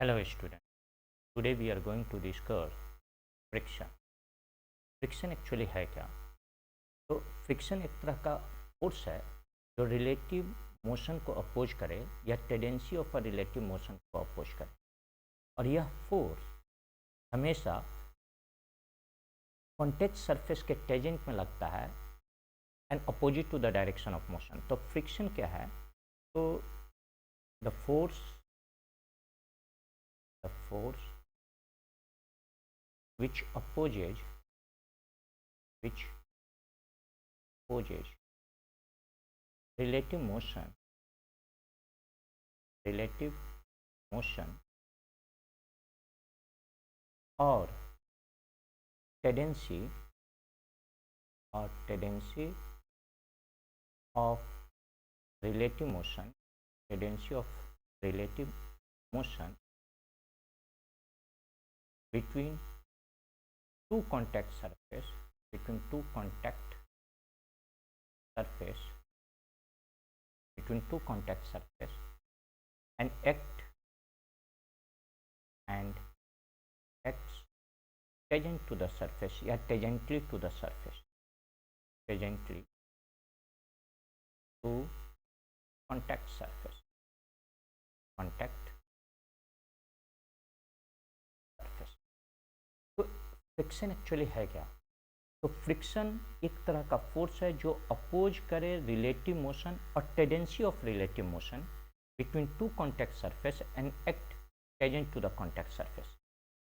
Hello student. Today we are going to discuss friction. Friction actually है क्या? तो friction एक तरह का फोर्स है जो रिलेटिव मोशन को अपोज करे या tendency of a relative motion को अपोज करे, और यह फोर्स हमेशा कॉन्टेक्ट सरफेस के टेजेंट में लगता है and opposite to the direction of motion. तो फ्रिक्शन क्या है? तो the force which opposes relative motion or tendency of relative motion between two contact surface and acts tangent to the surface या tangentially to the surface, tangentially to contact surface। तो friction actually है क्या? तो friction एक तरह का force है जो अपोज करे रिलेटिव मोशन और tendency of relative motion between two contact surface and act tangent to the contact surface.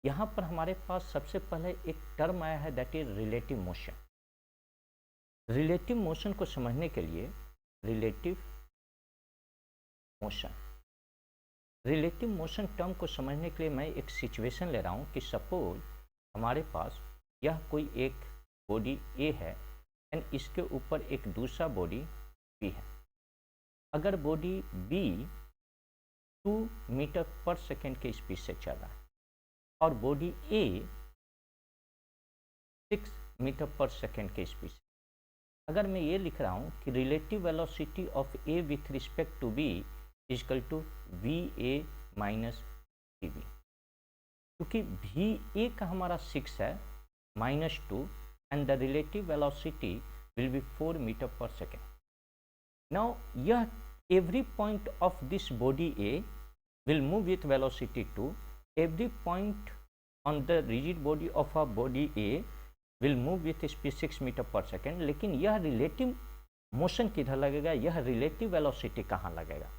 यहाँ पर हमारे पास सबसे पहले एक टर्म आया है, that is relative motion. Relative motion को समझने के लिए रिलेटिव मोशन टर्म को समझने के लिए मैं एक सिचुएशन ले रहा हूँ कि सपोज हमारे पास यह कोई एक बॉडी ए है एंड इसके ऊपर एक दूसरा बॉडी बी है। अगर body B 2 metre per second के स्पीड से चल रहा है और body A 6 metre per second के स्पीड से, अगर मैं ये लिख रहा हूँ कि relative velocity of A with respect to B equal to v A minus v B, क्योंकि वी ए का हमारा 6 है -2 and the relative velocity will be 4 metre per second. Now यह every point of this body A will move with velocity 2, every point on the rigid body of a body A will move with speed 6 metre per second. लेकिन यह relative motion किधर लगेगा, यह relative velocity कहाँ लगेगा?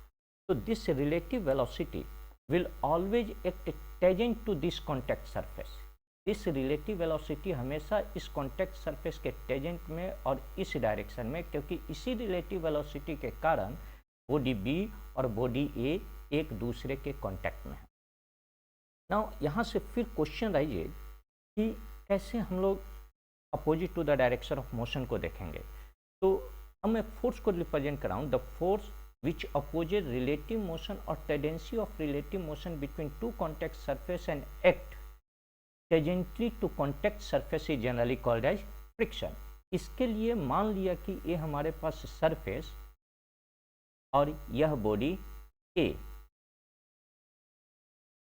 तो this relative velocity will always act tangent to this contact surface। इस relative velocity हमेशा इस कॉन्टैक्ट सरफेस के टेंजेंट में और इस डायरेक्शन में, क्योंकि इसी रिलेटिव वेलोसिटी के कारण बॉडी बी और बॉडी ए एक दूसरे के कांटेक्ट में है। नाउ यहाँ से फिर क्वेश्चन राइज कि कैसे हम लोग opposite to the direction of motion को देखेंगे। तो अब मैं फोर्स को रिप्रेजेंट कर रहा हूँ, the force which opposes relative motion और tendency of relative motion between two contact surface and act tangentially to contact surface is generally called as friction. इसके लिए मान लिया कि ये हमारे पास सरफेस और यह बॉडी ए,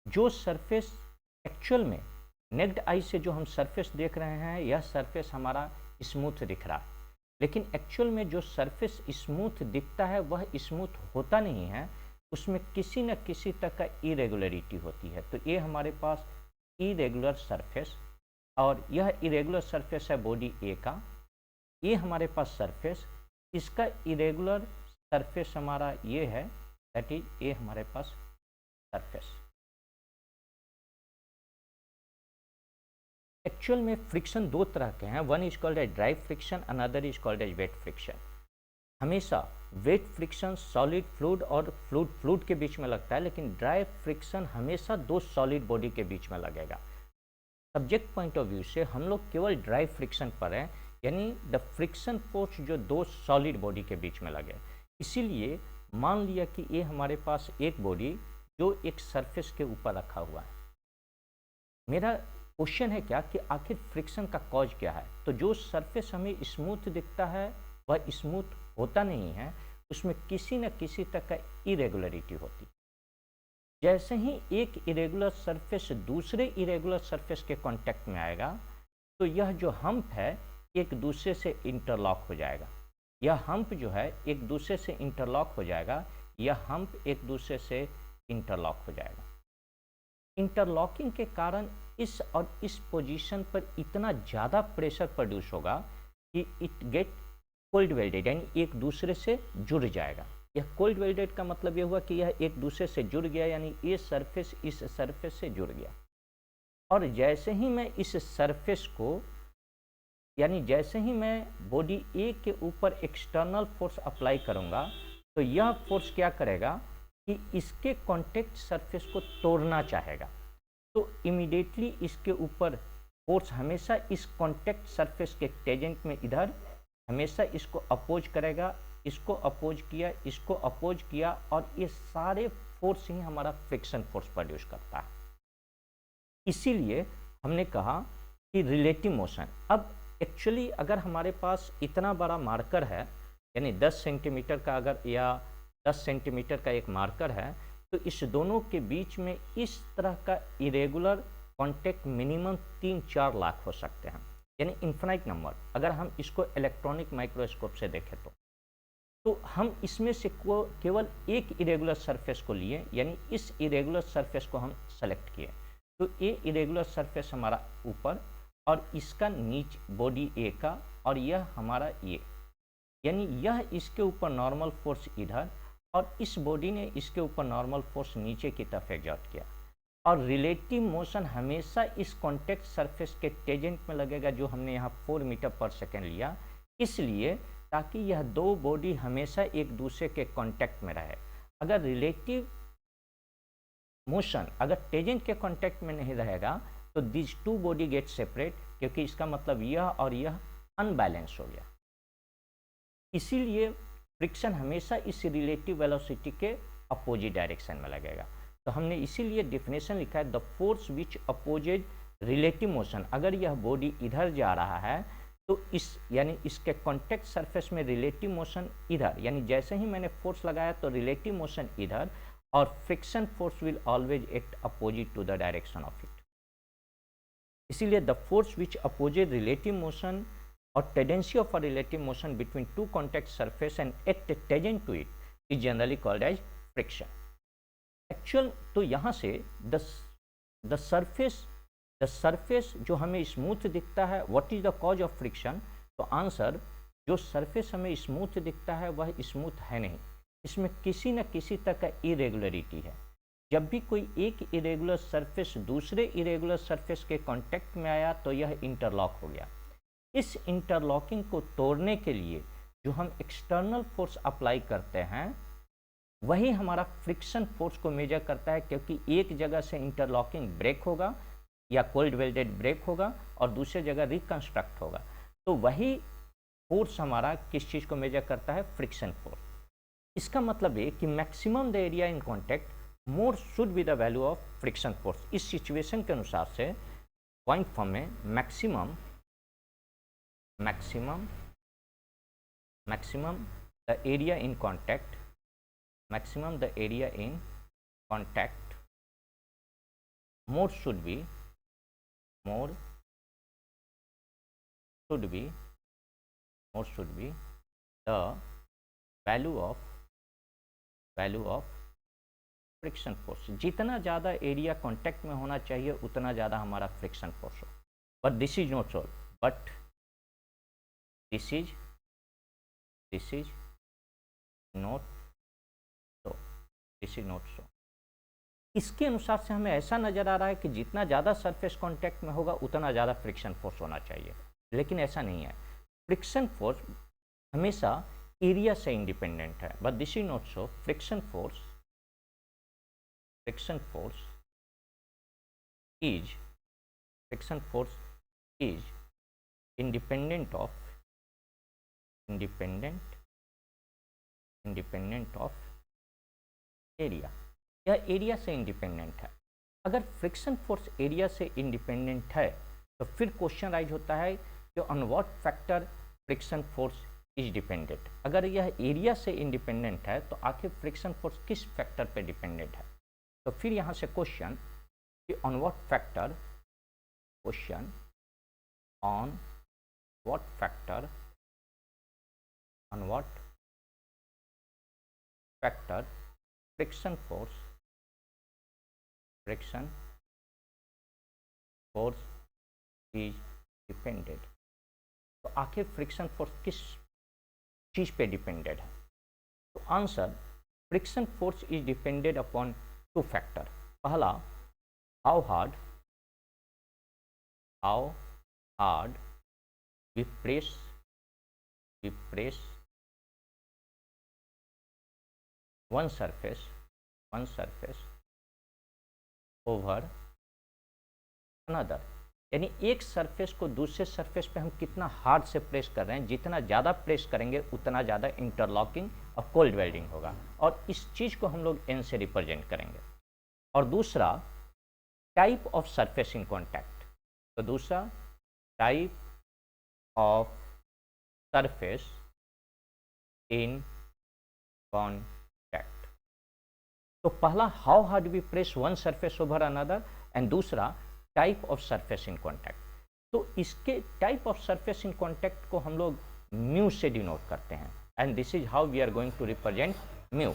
जो सरफेस एक्चुअल में नेक्ड आई से जो हम सरफेस देख रहे हैं यह सरफेस हमारा स्मूथ दिख रहा है, लेकिन एक्चुअल में जो सरफेस स्मूथ दिखता है वह स्मूथ होता नहीं है, उसमें किसी न किसी तक का इरेगुलरिटी होती है। तो ये हमारे पास इरेगुलर सरफेस, और यह इरेगुलर सरफेस है बॉडी ए का। ये हमारे पास सरफेस, इसका इरेगुलर सरफेस हमारा ये है, दैट इज ये हमारे पास सरफेस। एक्चुअल में फ्रिक्शन दो तरह के हैं, one is called as dry friction, another is called as wet friction. हमेशा वेट फ्रिक्शन सॉलिड फ्लूइड और फ्लूइड के बीच में लगता है, लेकिन ड्राई फ्रिक्शन हमेशा दो सॉलिड बॉडी के बीच में लगेगा। सब्जेक्ट पॉइंट ऑफ व्यू से हम लोग केवल ड्राई फ्रिक्शन पर हैं, यानी द फ्रिक्शन फोर्स जो दो सॉलिड बॉडी के बीच में लगे। इसीलिए मान लिया कि ये हमारे पास एक बॉडी जो एक सरफेस के ऊपर रखा हुआ है। मेरा क्वेश्चन है क्या कि आखिर फ्रिक्शन का कॉज क्या है? तो जो सरफेस हमें स्मूथ दिखता है वह स्मूथ होता नहीं है, उसमें किसी न किसी तक का इरेगुलरिटी होती है। जैसे ही एक इरेगुलर सरफेस दूसरे इरेगुलर सरफेस के कांटेक्ट में आएगा तो यह जो हम्प है एक दूसरे से इंटरलॉक हो जाएगा। यह हम्प जो है एक दूसरे से इंटरलॉक हो जाएगा, यह हम्प एक दूसरे से इंटरलॉक हो जाएगा। इंटरलॉकिंग के कारण इस और इस पोजीशन पर इतना ज़्यादा प्रेशर प्रोड्यूस होगा कि इट गेट कोल्ड वेल्डेड, यानी एक दूसरे से जुड़ जाएगा। यह कोल्ड वेल्डेड का मतलब यह हुआ कि यह एक दूसरे से जुड़ गया, यानी ये सरफेस इस सरफेस से जुड़ गया। और जैसे ही मैं इस सरफेस को, यानी जैसे ही मैं बॉडी ए के ऊपर एक्सटर्नल फोर्स अप्लाई करूंगा तो यह फोर्स क्या करेगा कि इसके कॉन्टेक्ट सरफेस को तोड़ना चाहेगा। तो इमीडिएटली इसके ऊपर फोर्स हमेशा इस कॉन्टेक्ट सरफेस के टेंजेंट में इधर हमेशा इसको अपोज करेगा, इसको अपोज किया, इसको अपोज किया, और ये सारे फोर्स ही हमारा फ्रिक्शन फोर्स प्रोड्यूस करता है। इसीलिए हमने कहा कि रिलेटिव मोशन, अब एक्चुअली अगर हमारे पास इतना बड़ा मार्कर है, यानी 10 सेंटीमीटर का अगर या 10 सेंटीमीटर का एक मार्कर है, तो इस दोनों के बीच में इस तरह का इरेगुलर कांटेक्ट मिनिमम 3-4 लाख हो सकते हैं, यानी इन्फिनाइट नंबर। अगर हम इसको इलेक्ट्रॉनिक माइक्रोस्कोप से देखें तो हम इसमें से केवल एक इरेगुलर सरफेस को लिए, यानी इस इरेगुलर सरफेस को हम सेलेक्ट किए। तो ये इरेगुलर सरफेस हमारा ऊपर और इसका नीच बॉडी ए का, और यह हमारा ये, यानी यह इसके ऊपर नॉर्मल फोर्स इधर और इस बॉडी ने इसके ऊपर नॉर्मल फोर्स नीचे की तरफ एग्जर्ट किया। और रिलेटिव मोशन हमेशा इस कॉन्टेक्ट सरफेस के टेंजेंट में लगेगा, जो हमने यहाँ 4 मीटर पर सेकेंड लिया, इसलिए ताकि यह दो बॉडी हमेशा एक दूसरे के कांटेक्ट में रहे। अगर रिलेटिव मोशन अगर टेंजेंट के कांटेक्ट में नहीं रहेगा तो this two body get separate, क्योंकि इसका मतलब यह और यह अनबैलेंस हो गया। इसीलिए फ्रिक्शन हमेशा इस रिलेटिव वेलोसिटी के अपोजिट डायरेक्शन में लगेगा। तो हमने इसीलिए डेफिनेशन लिखा है, the force which opposes relative motion. अगर यह बॉडी इधर जा रहा है तो इस, यानी इसके कॉन्टेक्ट सरफेस में रिलेटिव मोशन इधर, यानी जैसे ही मैंने फोर्स लगाया तो रिलेटिव मोशन इधर, और friction force will always act opposite to the direction of it. इसीलिए the force which opposes relative motion और tendency of a relative motion between two contact surface and act tangent to it is generally called as friction. Actual तो यहाँ से the surface जो हमें smooth दिखता है, what is the cause of friction? तो answer, जो सरफेस हमें स्मूथ दिखता है वह स्मूथ है नहीं, इसमें किसी न किसी तरह का इरेगुलरिटी है। जब भी कोई एक इरेगुलर सरफेस दूसरे इरेगुलर सरफेस के कांटेक्ट में आया तो यह इंटरलॉक हो गया। इस इंटरलॉकिंग को तोड़ने के लिए जो हम एक्सटर्नल फोर्स अप्लाई करते हैं वही हमारा फ्रिक्शन फोर्स को मेजर करता है, क्योंकि एक जगह से इंटरलॉकिंग ब्रेक होगा या कोल्ड वेल्डेड ब्रेक होगा और दूसरी जगह रिकंस्ट्रक्ट होगा, तो वही फोर्स हमारा किस चीज़ को मेजर करता है? Friction force. इसका मतलब है कि maximum the area in contact more should be the value of friction force. इस सिचुएशन के अनुसार से पॉइंट फॉर्म में maximum the area in contact, maximum the area in contact more should be the value of friction force. जितना ज़्यादा area contact में होना चाहिए उतना ज़्यादा हमारा फ्रिक्शन फोर्स हो। But this is not so, but this is not सो। इसके अनुसार से हमें ऐसा नजर आ रहा है कि जितना ज़्यादा सरफेस कांटेक्ट में होगा उतना ज़्यादा फ्रिक्शन फोर्स होना चाहिए, लेकिन ऐसा नहीं है। फ्रिक्शन फोर्स हमेशा एरिया से इंडिपेंडेंट है, but this is not so. Friction force is independent of area. यह एरिया से इंडिपेंडेंट है। अगर फ्रिक्शन फोर्स एरिया से इंडिपेंडेंट है तो फिर क्वेश्चन राइज होता है कि on what factor friction force is dependent. अगर यह एरिया से इंडिपेंडेंट है तो आखिर फ्रिक्शन फोर्स किस फैक्टर पे डिपेंडेंट है? तो फिर यहाँ से क्वेश्चन कि on what factor, question on what factor, on what factor friction force, friction force is depended. तो आखिर फ्रिक्शन फोर्स किस चीज़ पे डिपेंडेड है? तो answer, friction force is depended upon two factor. पहला, how hard we press one surface over another, यानी एक surface को दूसरे सरफेस पे हम कितना हार्ड से प्रेस कर रहे हैं। जितना ज़्यादा प्रेस करेंगे उतना ज़्यादा इंटरलॉकिंग और कोल्ड वेल्डिंग होगा, और इस चीज़ को हम लोग एन से रिप्रेजेंट करेंगे। और दूसरा, type of surface in contact. तो दूसरा, type of surface in contact. तो पहला, how hard we press one surface over another, and दूसरा, type of surface in contact. तो इसके type of surface in contact को हम लोग म्यू से डिनोट करते हैं, and this is how we are going to represent mu.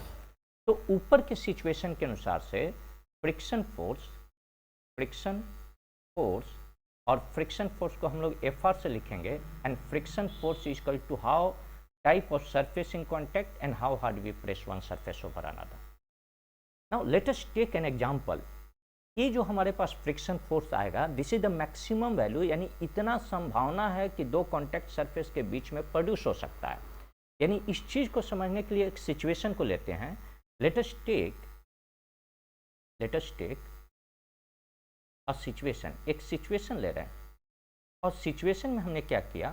तो ऊपर के सिचुएशन के अनुसार से फ्रिक्शन फोर्स और फ्रिक्शन फोर्स को हम लोग एफ आर से लिखेंगे, and friction force is equal to how type of surface in contact and how hard we press one surface over another. Now let us take an example. ये जो हमारे पास friction force आएगा, this is the maximum value, यानी इतना संभावना है कि दो कॉन्टैक्ट सरफेस के बीच में प्रोड्यूस हो सकता है। यानी इस चीज को समझने के लिए एक सिचुएशन को लेते हैं। Let us take a situation, एक सिचुएशन ले रहे हैं, और सिचुएशन में हमने क्या किया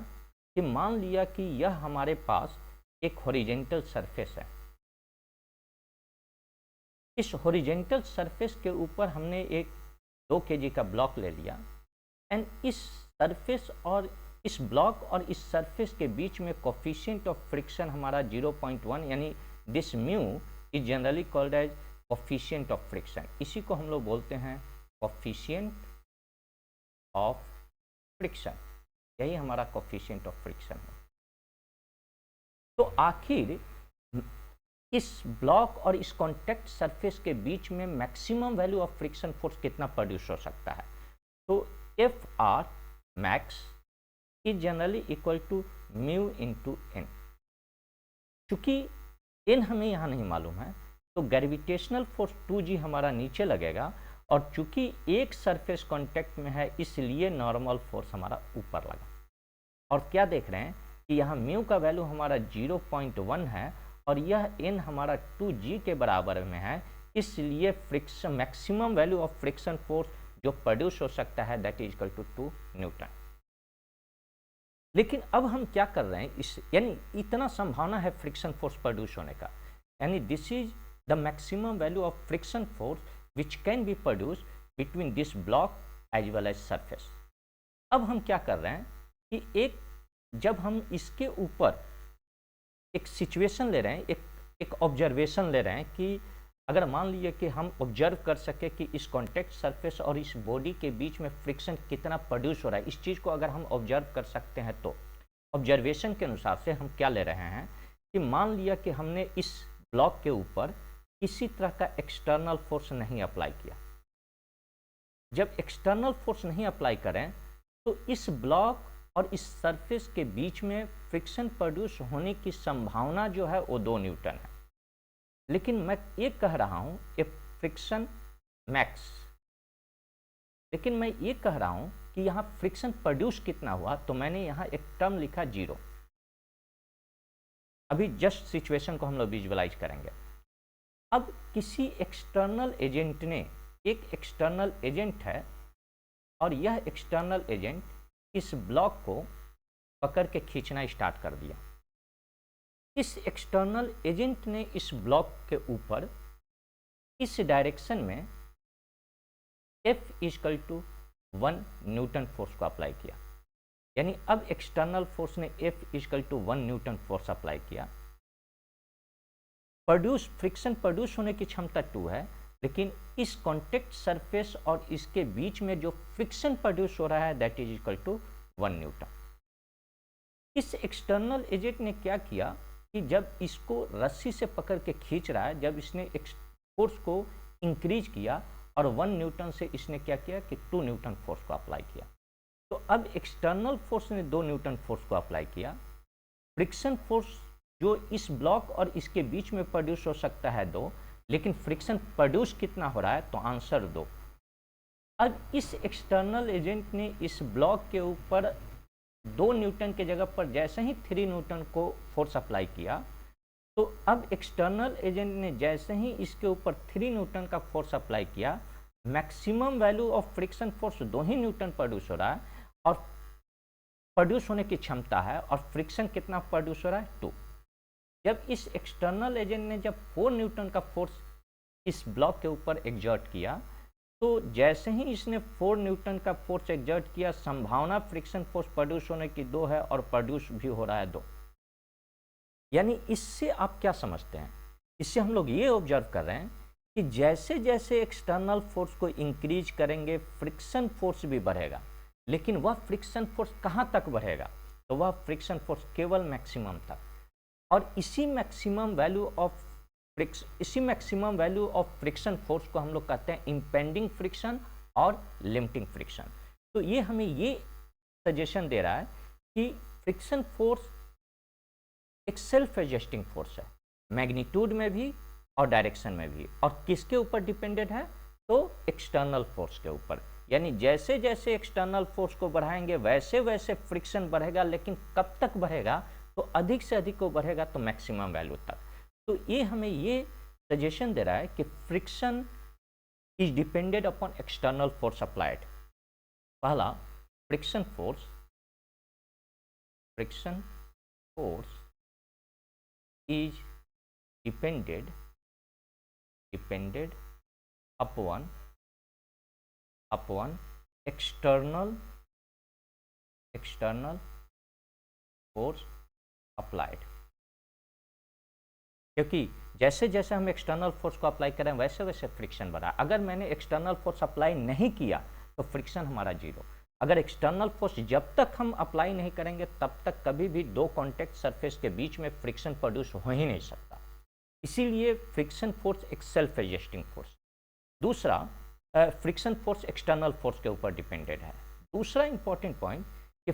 कि मान लिया कि यह हमारे पास एक हॉरिजेंटल सरफेस है। इस हॉरिजेंटल सरफेस के ऊपर हमने एक 2 kg का ब्लॉक ले लिया, एंड इस सरफेस और इस ब्लॉक और इस सरफेस के बीच में कोफिशिएंट ऑफ फ्रिक्शन हमारा 0.1, यानी this mu is generally called as coefficient of friction. इसी को हम लोग बोलते हैं कोफिशिएंट ऑफ फ्रिक्शन, यही हमारा कोफिशिएंट ऑफ फ्रिक्शन है। तो आखिर इस ब्लॉक और इस कॉन्टैक्ट सरफेस के बीच में maximum value of friction force कितना प्रोड्यूस हो सकता है? तो F R max is generally equal to mu into N. चूंकि एन हमें यहाँ नहीं मालूम है, तो ग्रेविटेशनल फोर्स 2g हमारा नीचे लगेगा, और चूंकि एक सरफेस कॉन्टैक्ट में है इसलिए नॉर्मल फोर्स हमारा ऊपर लगा। और क्या देख रहे हैं कि यहाँ म्यू का वैल्यू हमारा 0.1 है, और यह n हमारा 2g के बराबर में है, इसलिए friction maximum value of friction force जो प्रोड्यूस हो सकता है that is equal to 2 newton. लेकिन अब हम क्या कर रहे हैं, इस यानी इतना संभावना है फ्रिक्शन फोर्स प्रोड्यूस होने का, यानी this is the maximum value of friction force which can be produce between this block as well as surface. अब हम क्या कर रहे हैं कि जब हम इसके ऊपर एक सिचुएशन ले रहे हैं, एक ऑब्जर्वेशन ले रहे हैं कि अगर मान लीजिए कि हम ऑब्जर्व कर सके कि इस कॉन्टैक्ट सरफेस और इस बॉडी के बीच में फ्रिक्शन कितना प्रोड्यूस हो रहा है, इस चीज़ को अगर हम ऑब्जर्व कर सकते हैं, तो ऑब्जर्वेशन के अनुसार से हम क्या ले रहे हैं कि मान लिया कि हमने इस ब्लॉक के ऊपर किसी तरह का एक्सटर्नल फोर्स नहीं अप्लाई किया। जब एक्सटर्नल फोर्स नहीं अप्लाई करें तो इस ब्लॉक और इस सरफेस के बीच में फ्रिक्शन प्रोड्यूस होने की संभावना जो है वो 2 न्यूटन है। लेकिन मैं ये कह रहा हूं कि फ्रिक्शन मैक्स, लेकिन मैं ये कह रहा हूं कि यहां फ्रिक्शन प्रोड्यूस कितना हुआ, तो मैंने यहां एक टर्म लिखा 0। अभी जस्ट सिचुएशन को हम लोग विजुअलाइज करेंगे। अब किसी एक्सटर्नल एजेंट ने, एक एक्सटर्नल एजेंट है, और यह एक्सटर्नल एजेंट इस ब्लॉक को पकड़ के खींचना स्टार्ट कर दिया। इस एक्सटर्नल एजेंट ने इस ब्लॉक के ऊपर इस डायरेक्शन में F equal to 1 newton force को अप्लाई किया। यानी अब एक्सटर्नल फोर्स ने F equal to 1 newton force apply किया। फ्रिक्शन प्रोड्यूस होने की क्षमता 2 है, लेकिन इस कॉन्टेक्ट सरफेस और इसके बीच में जो फ्रिक्शन प्रोड्यूस हो रहा है that is equal to 1 newton. इस एक्सटर्नल एजेंट ने क्या किया कि जब इसको रस्सी से पकड़ के खींच रहा है, जब इसने फोर्स को इंक्रीज किया और 1 न्यूटन से इसने क्या किया कि 2 न्यूटन फोर्स को अप्लाई किया। तो अब एक्सटर्नल फोर्स ने 2 न्यूटन फोर्स को अप्लाई किया। फ्रिक्शन फोर्स जो इस ब्लॉक और इसके बीच में प्रोड्यूस हो सकता है 2, लेकिन फ्रिक्शन प्रोड्यूस कितना हो रहा है, तो आंसर 2। अब इस एक्सटर्नल एजेंट ने इस ब्लॉक के ऊपर 2 न्यूटन के जगह पर जैसे ही 3 न्यूटन को फोर्स अप्लाई किया, तो अब एक्सटर्नल एजेंट ने जैसे ही इसके ऊपर 3 न्यूटन का फोर्स अप्लाई किया, maximum value of friction force 2 he Newton produce हो रहा है और प्रोड्यूस होने की क्षमता है, और फ्रिक्शन कितना प्रोड्यूस हो रहा है, 2। जब इस एक्सटर्नल एजेंट ने जब 4 न्यूटन का फोर्स इस ब्लॉक के ऊपर एग्जर्ट किया, तो जैसे ही इसने 4 न्यूटन का फोर्स एग्जर्ट किया, संभावना फ्रिक्शन फोर्स प्रोड्यूस होने की 2 है और प्रोड्यूस भी हो रहा है 2। यानी इससे आप क्या समझते हैं, इससे हम लोग ये ऑब्जर्व कर रहे हैं कि जैसे जैसे एक्सटर्नल फोर्स को इंक्रीज करेंगे फ्रिक्शन फोर्स भी बढ़ेगा, लेकिन वह फ्रिक्शन फोर्स कहाँ तक बढ़ेगा, तो वह फ्रिक्शन फोर्स केवल मैक्सिमम तक। और इसी maximum value of friction force को हम लोग कहते हैं इंपेंडिंग फ्रिक्शन और लिमिटिंग फ्रिक्शन। तो ये हमें ये सजेशन दे रहा है कि फ्रिक्शन फोर्स एक सेल्फ एडजस्टिंग फोर्स है, मैग्नीट्यूड में भी और डायरेक्शन में भी, और किसके ऊपर डिपेंडेंट है, तो एक्सटर्नल फोर्स के ऊपर। यानी जैसे जैसे एक्सटर्नल फोर्स को बढ़ाएंगे वैसे वैसे फ्रिक्शन बढ़ेगा, लेकिन कब तक बढ़ेगा, तो अधिक से अधिक को बढ़ेगा तो मैक्सिमम वैल्यू तक। तो ये हमें ये सजेशन दे रहा है कि friction is depended upon external force applied. पहला, friction force is depended upon external force applied। क्योंकि जैसे जैसे हम एक्सटर्नल फोर्स को अप्लाई करें वैसे वैसे फ्रिक्शन बढ़ा। अगर मैंने एक्सटर्नल फोर्स अप्लाई नहीं किया तो फ्रिक्शन हमारा 0। अगर एक्सटर्नल फोर्स जब तक हम अप्लाई नहीं करेंगे तब तक कभी भी 2 कॉन्टैक्ट सरफेस के बीच में फ्रिक्शन प्रोड्यूस हो ही नहीं सकता। इसीलिए फ्रिक्शन फोर्स एक सेल्फ एडजस्टिंग फोर्स। दूसरा, फ्रिक्शन फोर्स एक्सटर्नल फोर्स के ऊपर डिपेंडेड है। दूसरा इंपॉर्टेंट पॉइंट कि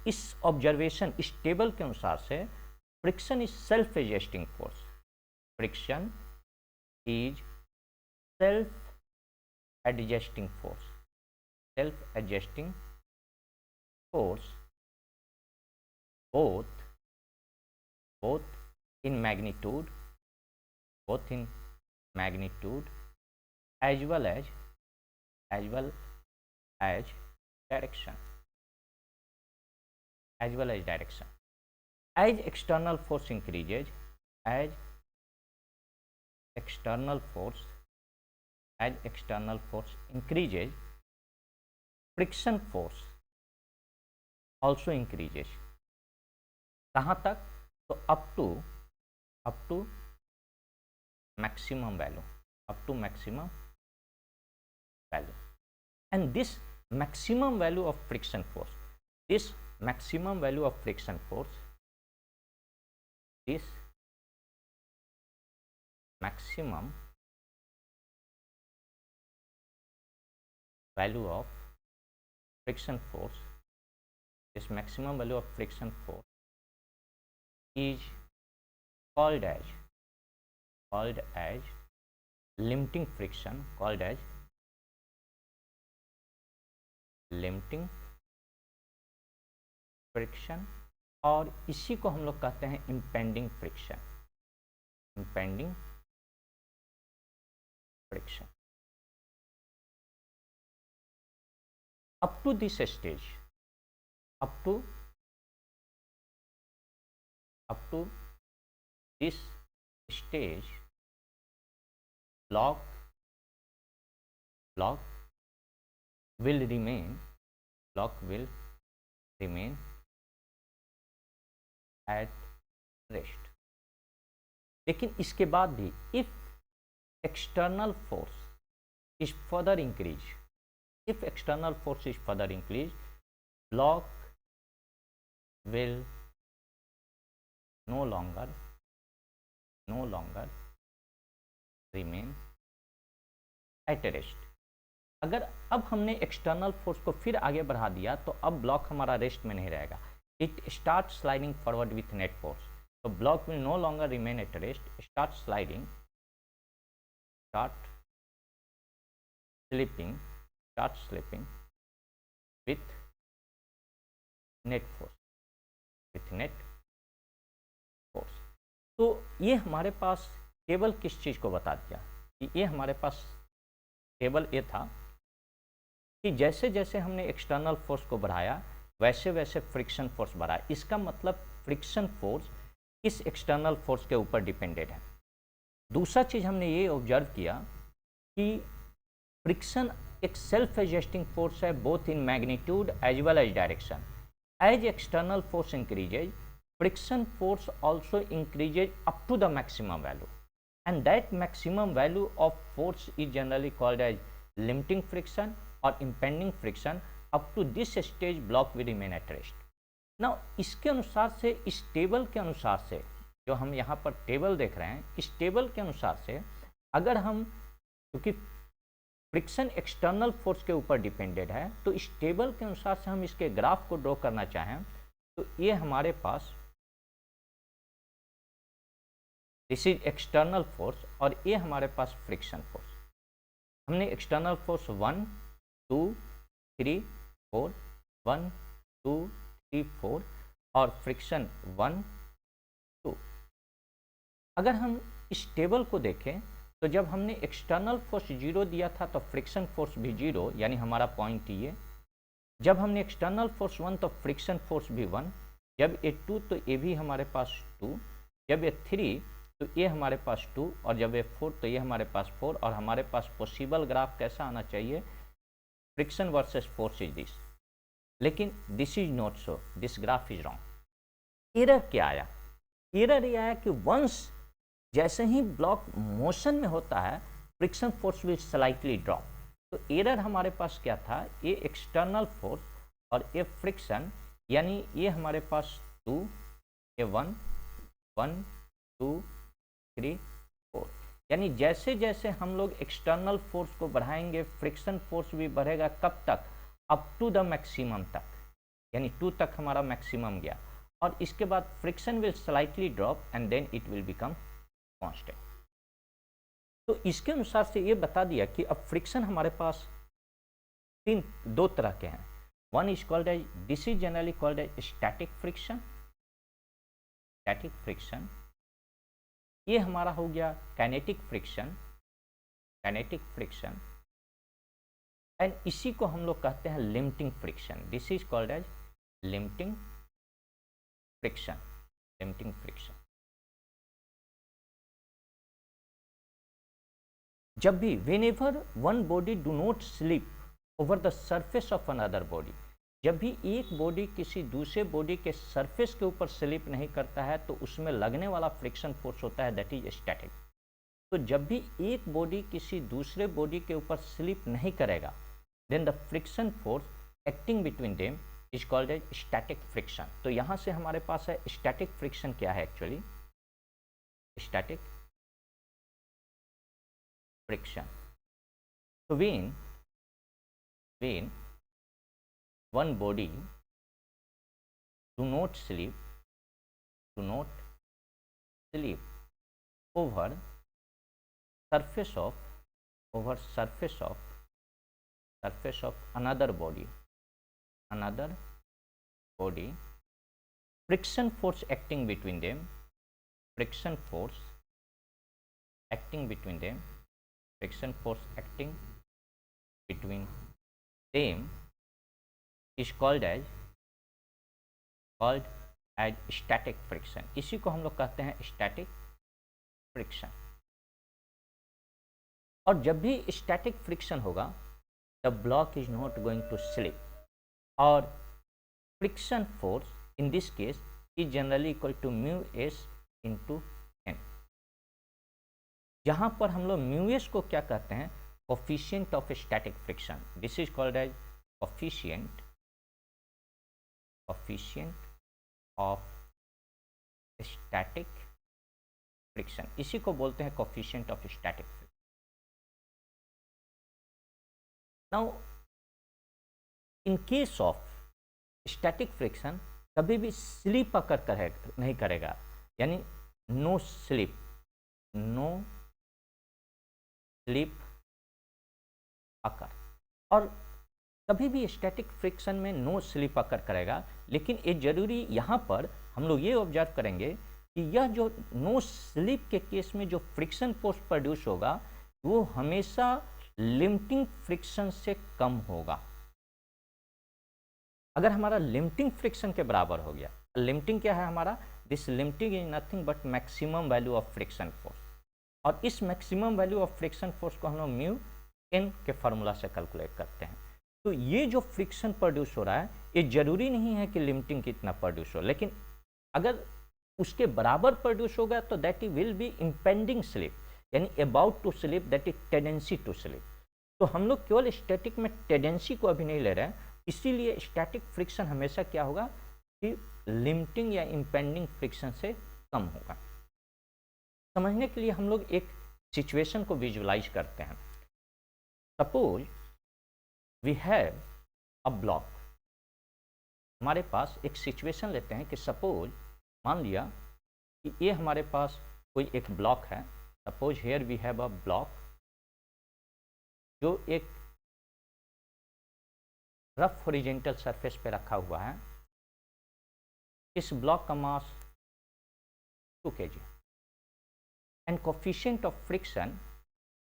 इस ऑब्जर्वेशन, इस टेबल के अनुसार से friction is self adjusting force. Friction is self adjusting force. Self adjusting force both in magnitude as well as direction as external force increases, friction force also increases। कहाँ तक, तो up to maximum value, and this maximum value of friction force is called as limiting friction, और इसी को हम लोग कहते हैं impending friction। up to this stage, block will remain at rest। लेकिन इसके बाद भी if external force is further increased. If external force is further increased, block will no longer remain at rest. अगर अब हमने एक्सटर्नल फोर्स को फिर आगे बढ़ा दिया तो अब ब्लॉक हमारा रेस्ट में नहीं रहेगा. It start sliding forward with net force. तो block will no longer remain at rest, start sliding, start slipping with net force. तो ये हमारे पास टेबल किस चीज़ को बता दिया कि ये हमारे पास टेबल ये था कि जैसे जैसे हमने एक्सटर्नल फोर्स को बढ़ाया वैसे वैसे फ्रिक्शन फोर्स बढ़ा. इसका मतलब फ्रिक्शन फोर्स किस एक्सटर्नल फोर्स के ऊपर डिपेंडेड है. दूसरा चीज़ हमने ये ऑब्जर्व किया कि फ्रिक्शन एक सेल्फ एडजस्टिंग फोर्स है both in magnitude as well as direction. As external force increases, friction force also increases up to the maximum value, and that maximum value of force is generally called as limiting friction or impending friction. Up to this stage block will remain at rest. Now इसके अनुसार से, इस table के अनुसार से, जो हम यहाँ पर टेबल देख रहे हैं, इस टेबल के अनुसार से अगर हम, क्योंकि फ्रिक्शन एक्सटर्नल फोर्स के ऊपर डिपेंडेड है, तो इस टेबल के अनुसार से हम इसके ग्राफ को ड्रॉ करना चाहें तो ये हमारे पास दिस इज एक्सटर्नल फोर्स और ये हमारे पास फ्रिक्शन फोर्स. हमने एक्सटर्नल फोर्स 1 2 3 4 1 2 3 4 और फ्रिक्शन 1 2. अगर हम इस टेबल को देखें तो जब हमने एक्सटर्नल फोर्स 0 दिया था तो फ्रिक्शन फोर्स भी 0, यानी हमारा पॉइंट ये. जब हमने एक्सटर्नल फोर्स 1 तो फ्रिक्शन फोर्स भी 1. जब ये 2 तो ये भी हमारे पास 2. जब ये 3 तो ये हमारे पास 2 और जब ये 4 तो ये हमारे पास 4. और हमारे पास पॉसिबल ग्राफ कैसा आना चाहिए, friction versus force is this. लेकिन this is not so, this graph is wrong. Error क्या आया? एरर ये आया कि वंस जैसे ही ब्लॉक मोशन में होता है friction force will slightly drop. तो एरर हमारे पास क्या था, ये एक्सटर्नल फोर्स और ये फ्रिक्शन, यानी ये हमारे पास 2, ये 1 1 2 3 4, यानी जैसे जैसे हम लोग एक्सटर्नल फोर्स को बढ़ाएंगे फ्रिक्शन फोर्स भी बढ़ेगा. कब तक? अप टू द मैक्सिमम तक, यानी 2 तक हमारा मैक्सिमम गया और इसके बाद friction will slightly drop and then it will become constant. तो इसके अनुसार से ये बता दिया कि अब फ्रिक्शन हमारे पास 2 तरह के हैं. One is called as, this is generally called as static friction. Static friction ये हमारा हो गया काइनेटिक फ्रिक्शन एंड इसी को हम लोग कहते हैं limiting friction. This is called as limiting friction. जब भी whenever one body do not slip over the surface of another body, जब भी एक बॉडी किसी दूसरे बॉडी के सरफेस के ऊपर स्लिप नहीं करता है तो उसमें लगने वाला फ्रिक्शन फोर्स होता है, दैट इज स्टैटिक. तो जब भी एक बॉडी किसी दूसरे बॉडी के ऊपर स्लिप नहीं करेगा then the friction force acting between them is called as static friction. तो यहाँ से हमारे पास है स्टैटिक फ्रिक्शन क्या है actually. Static friction. So when one body do not sleep over surface of another body, friction force acting between them friction force acting between them is called as static friction. इसी को हम लोग कहते हैं static friction. और जब भी static friction होगा the block is not going to slip और friction force in this case is generally equal to mu s into n. जहाँ पर हम लोग म्यू एस को क्या कहते हैं, coefficient of static friction. This is called as coefficient of static friction. इसी को बोलते हैं coefficient of static friction. Now in case of static friction कभी भी स्लिप अकर नहीं करेगा, यानी नो स्लिप अकर, और कभी भी स्टैटिक फ्रिक्शन में नो स्लिप अकर करेगा। लेकिन ये जरूरी यहाँ पर हम लोग ये ऑब्जर्व करेंगे कि यह जो नो स्लिप के केस में जो फ्रिक्शन फोर्स प्रोड्यूस होगा वो हमेशा लिमिटिंग फ्रिक्शन से कम होगा। अगर हमारा लिमिटिंग फ्रिक्शन के बराबर हो गया, लिमिटिंग क्या है हमारा, this limiting is nothing but maximum value of friction force, और इस maximum value of friction force को हम लोग म्यू एन के फार्मूला से कैलकुलेट करते हैं। तो ये जो फ्रिक्शन प्रोड्यूस हो रहा है ये जरूरी नहीं है कि लिमिटिंग कितना प्रोड्यूस हो, लेकिन अगर उसके बराबर प्रोड्यूस होगा तो that is will be impending slip, यानी about to slip, that is tendency to slip. तो हम लोग केवल स्टैटिक में टेंडेंसी को अभी नहीं ले रहे हैं, इसीलिए स्टैटिक फ्रिक्शन हमेशा क्या होगा कि लिमिटिंग या इम्पेंडिंग फ्रिक्शन से कम होगा। समझने के लिए हम लोग एक सिचुएशन को विजुअलाइज करते हैं। Suppose we have a block, हमारे पास एक सिचुएशन लेते हैं कि सपोज मान लिया कि ये हमारे पास कोई एक ब्लॉक है। Suppose here we have a block जो एक रफ हॉरिजॉन्टल सरफेस पे रखा हुआ है। इस ब्लॉक का मास 2 kg and coefficient of friction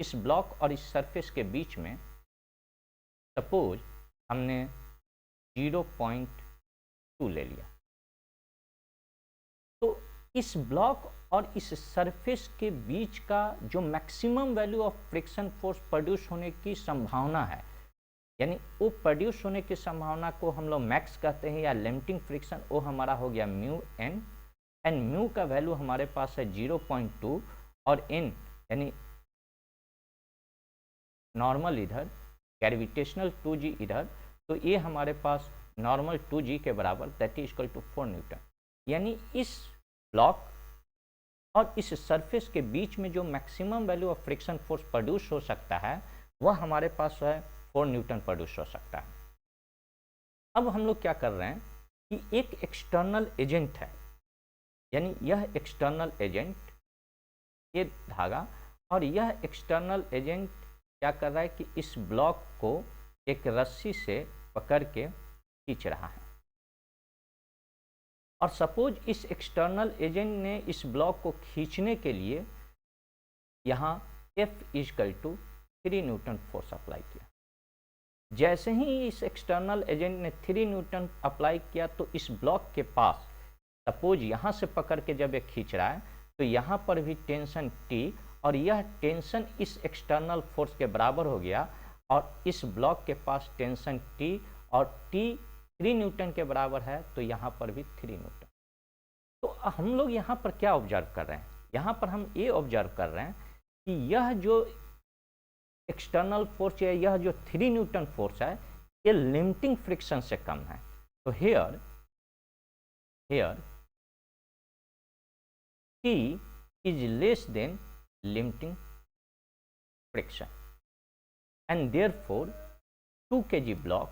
इस ब्लॉक और इस सरफेस के बीच में सपोज हमने 0.2 ले लिया। तो इस ब्लॉक और इस सरफेस के बीच का जो maximum value of friction force produce होने की संभावना है, यानी वो प्रोड्यूस होने की संभावना को हम लोग मैक्स कहते हैं या लिमिटिंग फ्रिक्शन, वो हमारा हो गया म्यू एन, एंड म्यू का वैल्यू हमारे पास है 0.2 और एन यानी नॉर्मल इधर, ग्रेविटेशनल 2g इधर, तो ये हमारे पास नॉर्मल 2g के बराबर, that is equal to 4 newton. यानी इस ब्लॉक और इस सरफेस के बीच में जो maximum value of friction force produce हो सकता है वह हमारे पास है 4 न्यूटन प्रोड्यूस हो सकता है। अब हम लोग क्या कर रहे हैं कि एक एक्सटर्नल एजेंट है, यानी यह एक्सटर्नल एजेंट ये धागा, और यह एक्सटर्नल एजेंट क्या कर रहा है कि इस ब्लॉक को एक रस्सी से पकड़ के खींच रहा है। और सपोज इस एक्सटर्नल एजेंट ने इस ब्लॉक को खींचने के लिए यहाँ F = 3 न्यूटन फोर्स अप्लाई किया। जैसे ही इस एक्सटर्नल एजेंट ने 3 न्यूटन अप्लाई किया तो इस ब्लॉक के पास सपोज यहाँ से पकड़ के जब ये खींच रहा है तो यहाँ पर भी टेंशन T, और यह टेंशन इस एक्सटर्नल फोर्स के बराबर हो गया, और इस ब्लॉक के पास टेंशन T और T 3 न्यूटन के बराबर है, तो यहाँ पर भी 3 न्यूटन। तो हम लोग यहाँ पर क्या ऑब्जर्व कर रहे हैं, यहाँ पर हम ये ऑब्जर्व कर रहे हैं कि यह जो एक्सटर्नल फोर्स है, यह जो 3 न्यूटन फोर्स है, ये लिमिटिंग फ्रिक्शन से कम है। तो here T is less than limiting friction, and therefore 2 kg block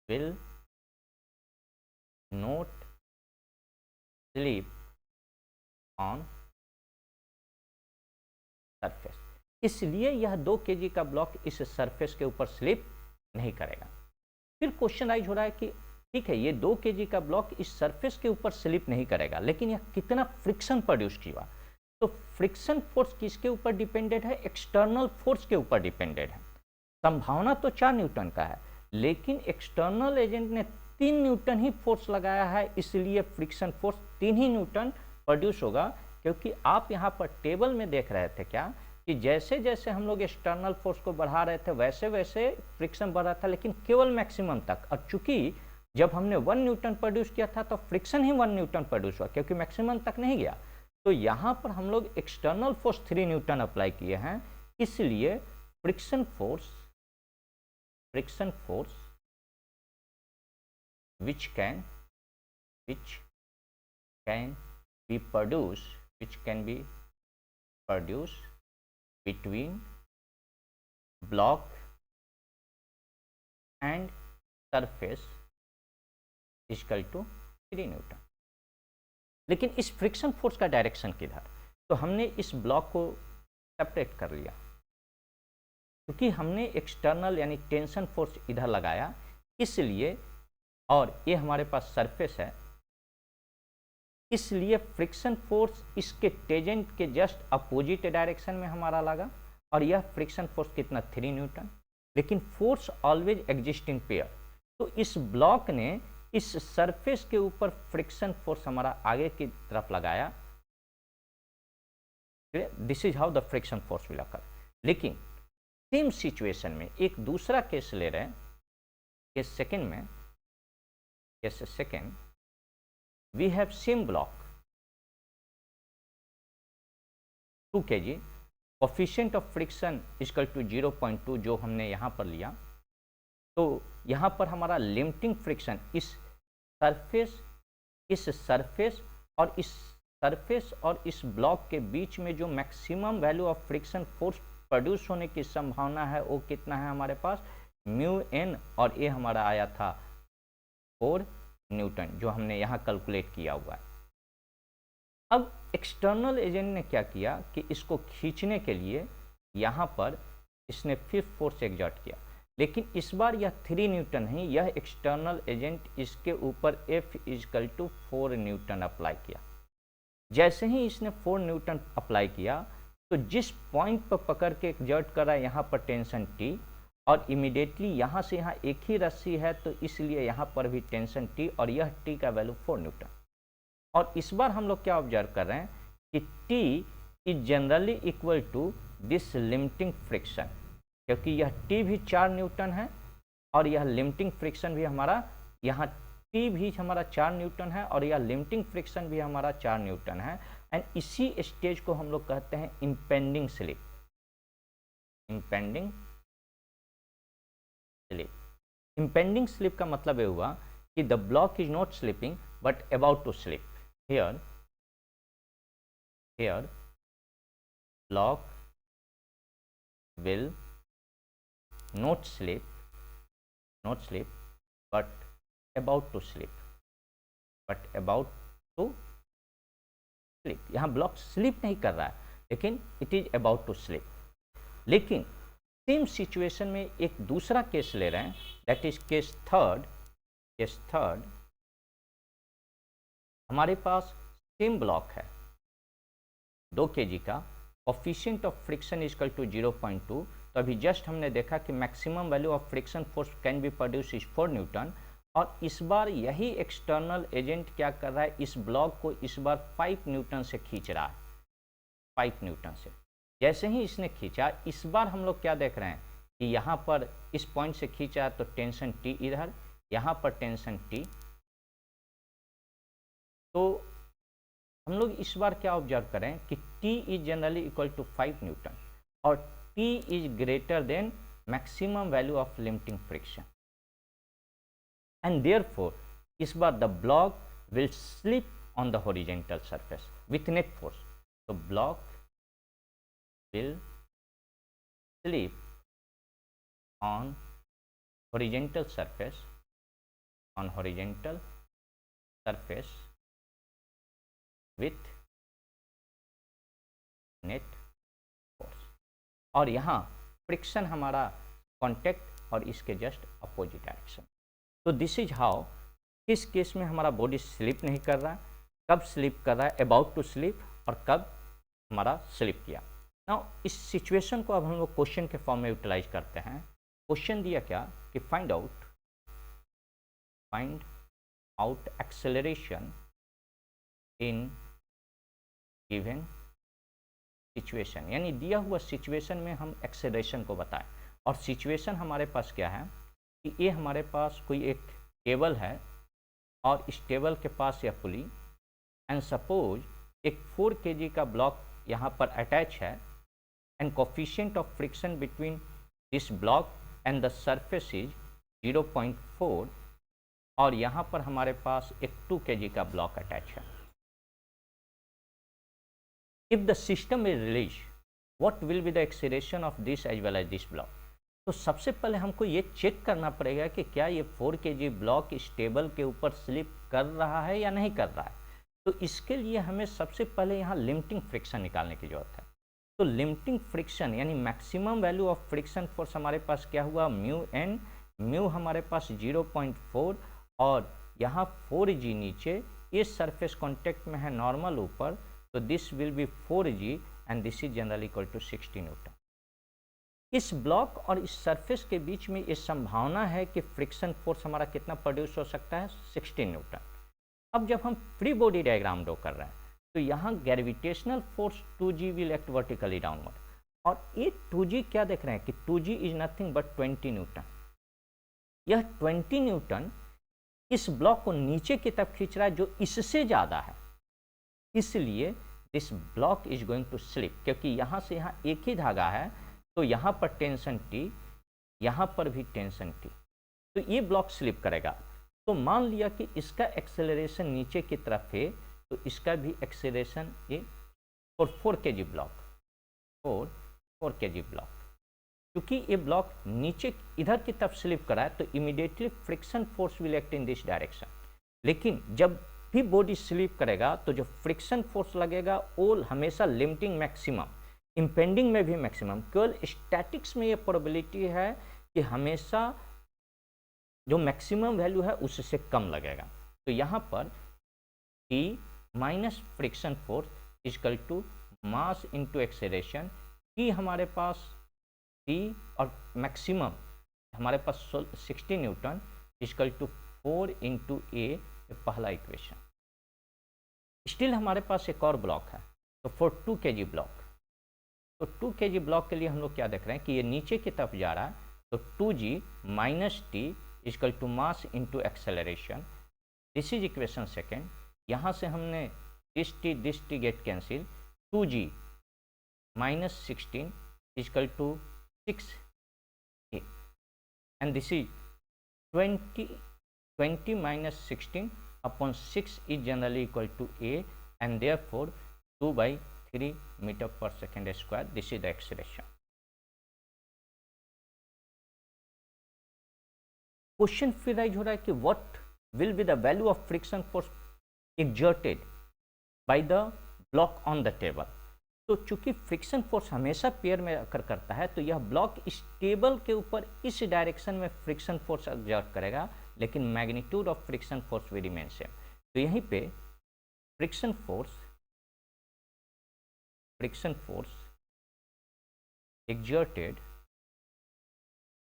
will not slip on surface. इसलिए यह 2 kg का ब्लॉक इस सरफेस के ऊपर स्लिप नहीं करेगा। फिर क्वेश्चन राइज हो रहा है कि ठीक है, ये 2 kg का ब्लॉक इस सरफेस के ऊपर स्लिप नहीं करेगा, लेकिन यह कितना फ्रिक्शन प्रोड्यूस किया। तो फ्रिक्शन फोर्स किसके ऊपर डिपेंडेंट है, एक्सटर्नल फोर्स के ऊपर डिपेंडेंट है। संभावना तो 4 न्यूटन का है, लेकिन एक्सटर्नल एजेंट ने 3 न्यूटन ही फोर्स लगाया है, इसलिए फ्रिक्शन फोर्स 3 ही न्यूटन प्रोड्यूस होगा। क्योंकि आप यहाँ पर टेबल में देख रहे थे क्या कि जैसे जैसे हम लोग एक्सटर्नल फोर्स को बढ़ा रहे थे वैसे वैसे फ्रिक्शन बढ़ रहा था, लेकिन केवल मैक्सिमम तक। और चूंकि जब हमने 1 न्यूटन प्रोड्यूस किया था तो फ्रिक्शन ही 1 न्यूटन प्रोड्यूस हुआ, क्योंकि मैक्सिमम तक नहीं गया। तो यहाँ पर हम लोग एक्सटर्नल फोर्स 3 न्यूटन अप्लाई किए हैं, इसलिए friction force which can be produced between block and surface is equal to 3 Newton. लेकिन इस फ्रिक्शन फोर्स का डायरेक्शन किधर, तो हमने इस ब्लॉक को सेपरेट कर लिया, क्योंकि हमने एक्सटर्नल यानी टेंशन फोर्स इधर लगाया, इसलिए, और ये हमारे पास सरफेस है, इसलिए फ्रिक्शन फोर्स इसके टेंजेंट के जस्ट अपोजिट डायरेक्शन में हमारा लगा, और यह फ्रिक्शन फोर्स कितना 3 न्यूटन। लेकिन force always exist in pair, तो इस ब्लॉक ने इस सरफेस के ऊपर फ्रिक्शन फोर्स हमारा आगे की तरफ लगाया, this is how the friction force will occur. लेकिन सेम सिचुएशन में एक दूसरा केस ले रहे हैं, केस सेकंड में, case second we have same block 2 kg, coefficient of friction equal to 0.2 जो हमने यहां पर लिया। तो यहां पर हमारा लिमिटिंग फ्रिक्शन इस सरफेस और इस ब्लॉक के बीच में जो maximum value of friction force produce होने की संभावना है वो कितना है हमारे पास, म्यू एन, और ये हमारा आया था 4 न्यूटन जो हमने यहाँ कैलकुलेट किया हुआ है। अब एक्सटर्नल एजेंट ने क्या किया कि इसको खींचने के लिए यहाँ पर इसने 5th फोर्स एग्जर्ट किया, लेकिन इस बार यह 3 न्यूटन है, यह एक्सटर्नल एजेंट इसके ऊपर F equal to 4 newton apply किया। जैसे ही इसने 4 न्यूटन अप्लाई किया, तो जिस पॉइंट पर पकड़ के एग्जर्ट करा यहाँ पर टेंशन T, और इमीडिएटली यहाँ से यहाँ एक ही रस्सी है, तो इसलिए यहाँ पर भी टेंशन T, और यह T का वैल्यू 4 न्यूटन। और इस बार हम लोग क्या ऑब्जर्व कर रहे हैं कि T is generally equal to this limiting friction, क्योंकि यह T भी 4 न्यूटन है और यह लिमिटिंग फ्रिक्शन भी हमारा, यहाँ T भी हमारा 4 न्यूटन है और यह लिमिटिंग फ्रिक्शन भी हमारा 4 न्यूटन है। एंड इसी स्टेज को हम लोग कहते हैं इम्पेंडिंग स्लिप। इम्पेंडिंग स्लिप का मतलब ये हुआ कि the block is not slipping but about to slip. Here block will not slip but about to slip, यहाँ ब्लॉक स्लिप नहीं कर रहा है, लेकिन it is about to slip. लेकिन सेम सिचुएशन में एक दूसरा केस ले रहे हैं, दैट इज केस थर्ड। हमारे पास सेम ब्लॉक है 2 kg का, coefficient of friction equal to 0.2। तो अभी जस्ट हमने देखा कि maximum value of friction force can be produce is 4 newton, और इस बार यही एक्सटर्नल एजेंट क्या कर रहा है, इस ब्लॉक को इस बार 5 न्यूटन से खींच रहा है, 5 न्यूटन से। जैसे ही इसने खींचा, इस बार हम लोग क्या देख रहे हैं कि यहाँ पर इस पॉइंट से खींचा तो टेंशन T इधर, यहाँ पर टेंशन T। तो हम लोग इस बार क्या ऑब्जर्व करें कि T is generally equal to 5 newton और T is greater than maximum value of limiting friction, and therefore इस बार the block will slip on the horizontal surface with net force. तो block will slip on horizontal surface with net force, और यहाँ friction हमारा contact और इसके just opposite direction. तो this is how, किस केस में हमारा बॉडी स्लिप नहीं कर रहा, कब स्लिप कर रहा है, अबाउट टू स्लिप, और कब हमारा स्लिप किया। नाउ इस सिचुएशन को अब हम लोग क्वेश्चन के फॉर्म में यूटिलाइज करते हैं। क्वेश्चन दिया क्या कि find out acceleration in given situation, यानी दिया हुआ सिचुएशन में हम एक्सेलरेशन को बताएं। और सिचुएशन हमारे पास क्या है कि ये हमारे पास कोई एक टेबल है और इस टेबल के पास यह पुली, एंड सपोज एक 4 kg का ब्लॉक यहाँ पर अटैच है and coefficient of friction between this block and the surface is 0.4 और यहाँ पर हमारे पास एक 2 kg का ब्लॉक अटैच है। If the system is release what will be the acceleration of this as well as this block. तो सबसे पहले हमको ये चेक करना पड़ेगा कि क्या ये 4 kg ब्लॉक स्टेबल के ऊपर स्लिप कर रहा है या नहीं कर रहा है। तो इसके लिए हमें सबसे पहले यहाँ लिमिटिंग फ्रिक्शन निकालने की जरूरत है। तो लिमिटिंग फ्रिक्शन यानी maximum value of friction force हमारे पास क्या हुआ, म्यू एन, म्यू हमारे पास 0.4 और यहाँ 4g नीचे, ये सरफेस कॉन्टेक्ट में है नॉर्मल ऊपर, तो this will be 4g and this is generally equal to 60 newton. इस ब्लॉक और इस सरफेस के बीच में ये संभावना है कि फ्रिक्शन फोर्स हमारा कितना प्रोड्यूस हो सकता है, 60 न्यूटन। अब जब हम फ्री बॉडी डायग्राम ड्रॉ कर रहे हैं तो यहाँ gravitational force 2g will act vertically downward और ये 2g क्या देख रहे हैं कि 2g is nothing but 20 Newton. यह 20 न्यूटन इस ब्लॉक को नीचे की तरफ खींच रहा है जो इससे ज़्यादा है, इसलिए this block is going to slip, क्योंकि यहाँ से यहाँ एक ही धागा है तो यहाँ पर टेंशन T, यहाँ पर भी टेंशन T, तो ये ब्लॉक स्लिप करेगा। तो मान लिया कि इसका एक्सेलरेशन नीचे की तरफ है तो इसका भी एक्सेलरेशन ये और 4 kg ब्लॉक, 4 kg ब्लॉक, क्योंकि ये ब्लॉक नीचे इधर की तरफ स्लिप करा है तो immediately friction force will act in this direction. लेकिन जब भी बॉडी स्लिप करेगा तो जो फ्रिक्शन फोर्स लगेगा वो हमेशा लिमिटिंग मैक्सिमम, इम्पेंडिंग में भी मैक्सिमम, केवल स्टैटिक्स में ये प्रोबेबिलिटी है कि हमेशा जो मैक्सिमम वैल्यू है उससे कम लगेगा। तो यहाँ पर T minus friction force equal to mass into acceleration, T हमारे पास T और मैक्सिमम हमारे पास 60 newton equal to 4 into a, पहला इक्वेशन। स्टिल हमारे पास एक और ब्लॉक है तो फॉर 2 kg ब्लॉक, तो 2 kg ब्लॉक के लिए हम लोग क्या देख रहे हैं कि ये नीचे की तरफ जा रहा है तो 2g minus T equal to mass into acceleration, this is equation second. यहाँ से हमने this T get cancel, 2g minus 16 equal to 6a and this is 20 minus 16 upon 6 is generally equal to a and therefore 2/3 meter per second square. This is the acceleration. Question फिर rise हो रहा है कि what will be the value of friction force exerted by the block on the table. तो चूंकि friction force हमेशा pair में अकर करता है तो यह ब्लॉक इस टेबल के ऊपर इस डायरेक्शन में फ्रिक्शन फोर्स एक्सर्ट करेगा, लेकिन magnitude of friction force will remain same. तो यहीं पे friction force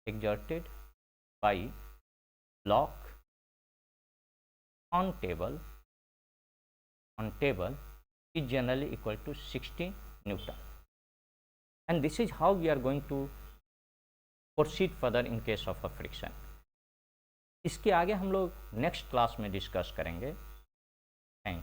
exerted by block on table is generally equal to 60 Newton, and this is how we are going to proceed further in case of a friction. इसके आगे हम लोग next class में discuss करेंगे। Thank you.